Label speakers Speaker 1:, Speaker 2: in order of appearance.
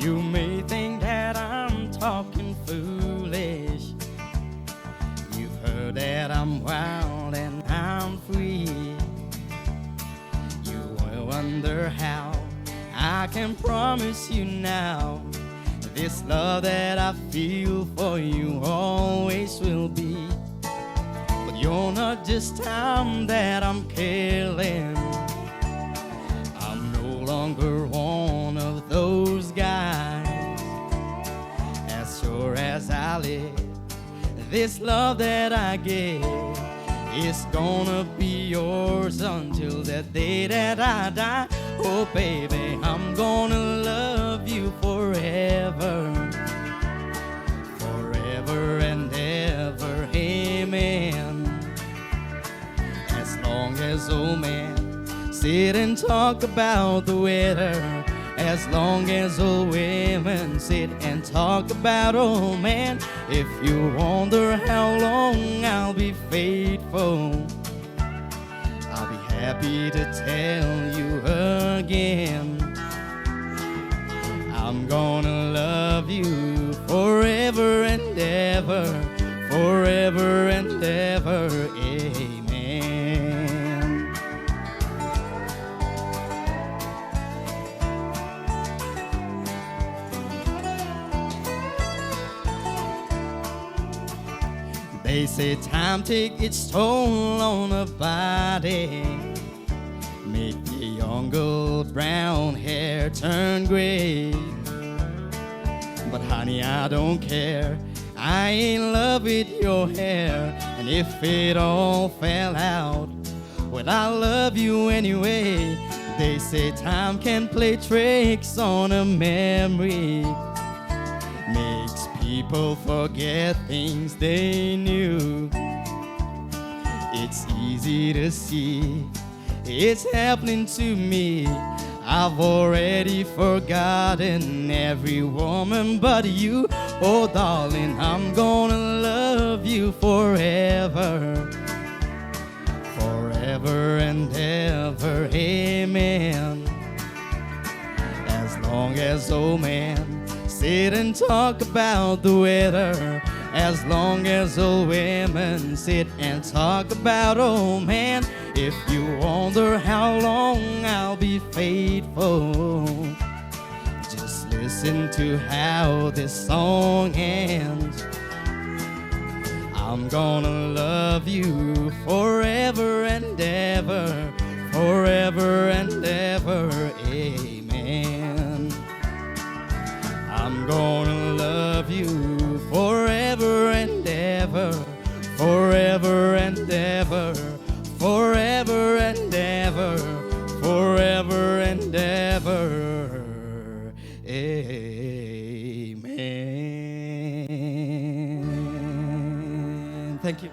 Speaker 1: You may think that I'm talking foolish. You've heard that I'm wild and I'm free. You will wonder how I can promise you now this love that I feel for you always will be. But you're not just time that I'm killing. I'm no longer one of those guys. As sure as I live, this love that I give is gonna be yours until the day that I die. Oh baby, I'm gonna love you forever, forever and ever, amen. As long as old men sit and talk about the weather, as long as old women sit and talk about old man. If you wonder how long I'll be faithful, I'll be happy to tell you again. I'm gonna love you forever and ever, forever and ever, amen. They say time take its toll on a body, make the young gold brown hair turn gray. But honey, I don't care, I ain't in love with your hair. And if it all fell out, well, I love you anyway. They say time can play tricks on a memory, makes people forget things they knew. It's easy to see, it's happening to me. I've already forgotten every woman but you. Oh darling, I'm gonna love you forever, forever and ever, amen. As long as old man sit and talk about the weather, as long as old women sit and talk about old man. If you wonder how long I'll be faithful, just listen to how this song ends. I'm gonna love you forever and ever, forever and ever, amen. I'm gonna love you forever and ever, forever and ever, forever and ever, forever and ever, amen. Thank you.